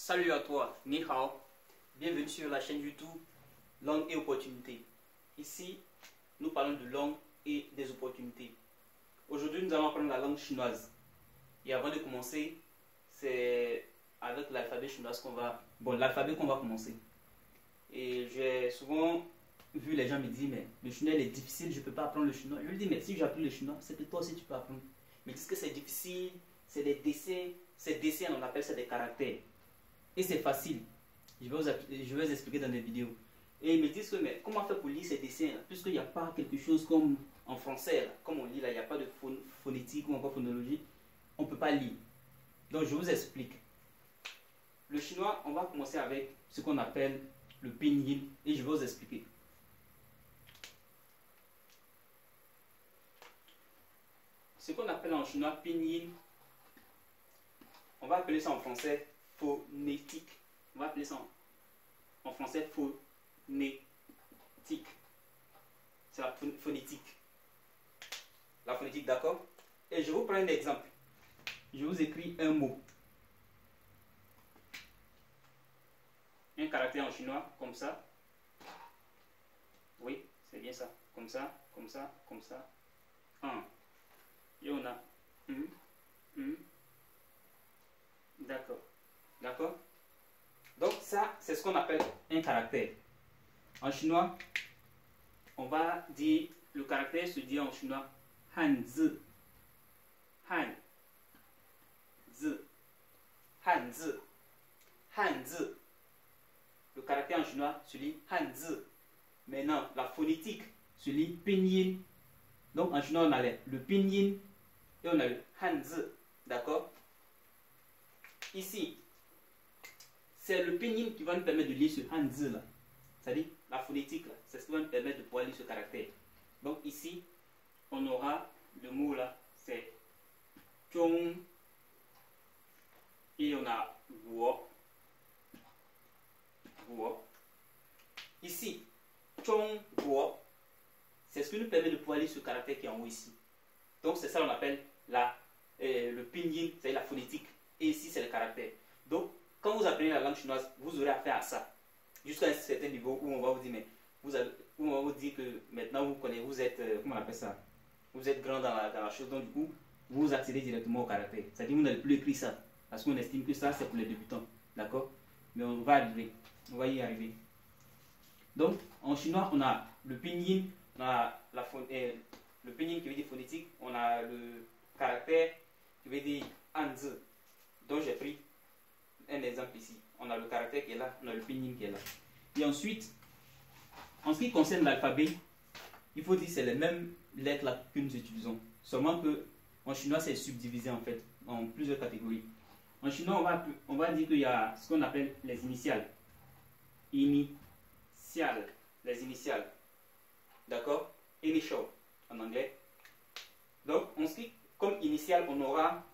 Salut à toi, Ni hao. Bienvenue sur la chaîne YouTube Langue et opportunités. Ici, nous parlons de langue et des opportunités. Aujourd'hui, nous allons apprendre la langue chinoise. Et avant de commencer, c'est avec l'alphabet chinois qu'on va... Bon, l'alphabet qu'on va commencer. Et j'ai souvent vu les gens me dire, mais le chinois est difficile, je ne peux pas apprendre le chinois. Je lui dis, mais si j'apprends le chinois, c'est que toi aussi tu peux apprendre. Mais ils disent que c'est difficile, c'est des dessins. Ces dessins, on appelle ça des caractères. Et c'est facile. Je vais vous expliquer dans des vidéos. Et ils me disent que, mais comment faire pour lire ces dessins là, puisqu'il n'y a pas quelque chose comme en français, là, comme on lit là, il n'y a pas de phonétique ou encore phonologie, on ne peut pas lire. Donc je vous explique. Le chinois, on va commencer avec ce qu'on appelle le pinyin et je vais vous expliquer. Ce qu'on appelle en chinois pinyin, on va appeler ça en français phonétique. On va appeler ça en français phonétique. C'est la phonétique. La phonétique, d'accord? Et je vous prends un exemple. Je vous écris un mot. Un caractère en chinois, comme ça. Oui, c'est bien ça. Comme ça, comme ça, comme ça. Un. Et on a D'accord. D'accord? Donc ça, c'est ce qu'on appelle un caractère. En chinois, on va dire, le caractère se dit en chinois hanzi. Hanzi. Hanzi. Hanzi. Le caractère en chinois se lit hanzi. Maintenant, la phonétique se lit pinyin. Donc en chinois, on a le pinyin et on a le hanzi. D'accord? Ici, c'est le pinyin qui va nous permettre de lire ce hanzi là. C'est-à-dire la phonétique là. C'est ce qui va nous permettre de pouvoir lire ce caractère. Donc ici, on aura le mot là, c'est chong. Et on a guo. Guo. Ici, chong guo. C'est ce qui nous permet de pouvoir lire ce caractère qui est en haut ici. Donc c'est ça qu'on appelle le pinyin, c'est-à-dire la phonétique. Et ici, c'est le caractère. Donc, quand vous apprenez la langue chinoise, vous aurez affaire à ça. Jusqu'à un certain niveau où on va vous dire, mais où on va vous dire que maintenant vous connaissez, vous êtes, comment on appelle ça? Vous êtes grand dans la chose, donc du coup, vous accédez directement au caractère. C'est-à-dire vous n'allez plus écrire ça. Parce qu'on estime que ça, c'est pour les débutants. D'accord? Mais on va arriver. On va y arriver. Donc, en chinois, on a le pinyin, on a le pinyin qui veut dire phonétique, on a le caractère qui veut dire hanzi. Donc j'ai pris un exemple ici. On a le caractère qui est là, on a le pinyin qui est là. Et ensuite, en ce qui concerne l'alphabet, il faut dire que c'est les mêmes lettres là que nous utilisons. Seulement que en chinois, c'est subdivisé en fait en plusieurs catégories. En chinois, on va dire qu'il y a ce qu'on appelle les initiales. Initiales. Les initiales. D'accord? Initial en anglais. Donc, en ce qui, comme initial, on aura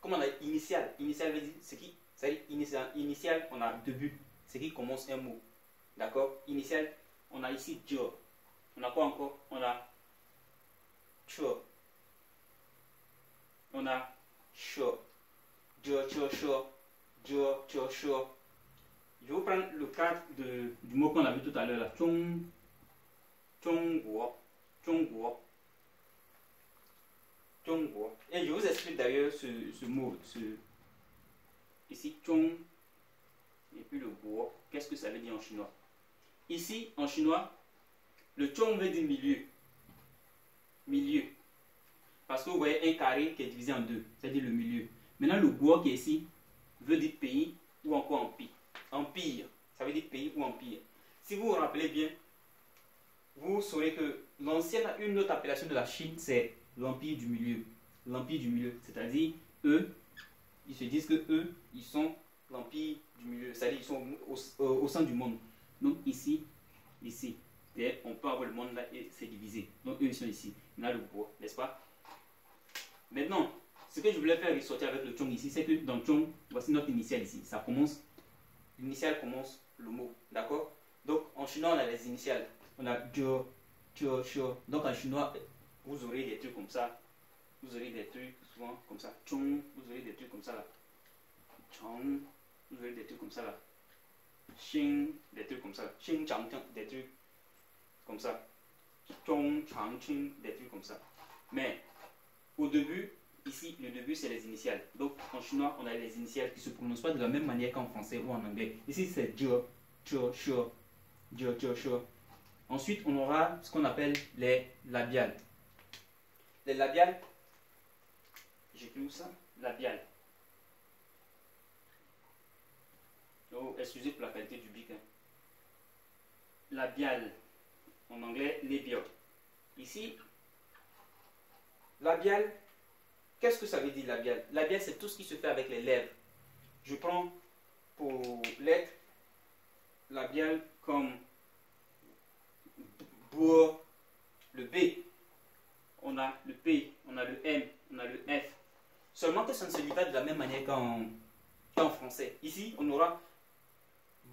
comme on a initial, initial veut dire ce qui, c'est-à-dire initial, on a début, ce qui commence un mot. D'accord? Initial, on a ici dio. On a quoi encore? On a cho. On a cho. Dio, cho, cho. Dio, cho, cho. Je vais vous prendre le cas du mot qu'on a vu tout à l'heure là. Zhongguo. Zhongguo. Zhongguo. Et je vous explique d'ailleurs ce mot, ici, zhong, et puis le guo. Qu'est-ce que ça veut dire en chinois? Ici, en chinois, le zhong veut dire milieu. Milieu. Parce que vous voyez un carré qui est divisé en deux, c'est-à-dire le milieu. Maintenant, le guo qui est ici veut dire pays ou encore empire. Empire, ça veut dire pays ou empire. Si vous vous rappelez bien, vous saurez que une autre appellation de la Chine, c'est l'empire du milieu. L'empire du milieu, c'est-à-dire eux, ils se disent que eux, ils sont l'empire du milieu, c'est-à-dire ils sont au centre du monde. Donc ici, on peut avoir le monde là et c'est divisé. Donc eux, ils sont ici. On a le bois, n'est-ce pas? Maintenant, ce que je voulais faire ressortir avec le chong ici, c'est que dans chong, voici notre initiale ici. Ça commence, l'initiale commence le mot, d'accord? Donc en chinois, on a les initiales. On a jo, cho, cho. Donc en chinois, vous aurez des trucs comme ça. vous aurez des trucs souvent comme ça. Chung, vous aurez des trucs comme ça là. Chong, vous aurez des trucs comme ça là. Xing, des trucs comme ça. Xing, chang, des trucs comme ça. Chong, chang, ching, des trucs comme ça. Mais au début, ici, le début c'est les initiales. Donc en chinois, on a les initiales qui ne se prononcent pas de la même manière qu'en français ou en anglais. Ici c'est je, je. Ensuite, on aura ce qu'on appelle les labiales. Les labiales, j'écris où ça? Labiales. Oh, excusez pour la qualité du bic. Hein. Labial, en anglais, labial. Ici, labial, qu'est-ce que ça veut dire labial? Labial, c'est tout ce qui se fait avec les lèvres. Je prends pour lettre labial comme bois, le B, on a le P, on a le M, on a le F. Seulement que ça ne se lit pas de la même manière qu'en français. Ici, on aura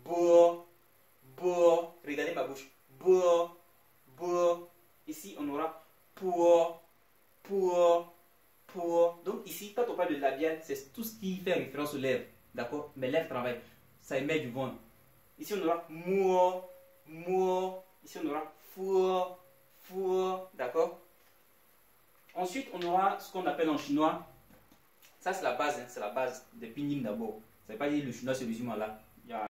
bois, bois, regardez ma bouche, bois, bois. Ici, on aura pour. Donc ici, quand on parle de labial, c'est tout ce qui fait référence aux lèvres. D'accord? Mes lèvres travaillent. Ça émet du vent. Ici, on aura moi. Ici, on aura four. D'accord? Ensuite, on aura ce qu'on appelle en chinois. Ça, c'est la base. Hein, c'est la base des pinyin d'abord. Ça ne veut pas dire le chinois se résume à là.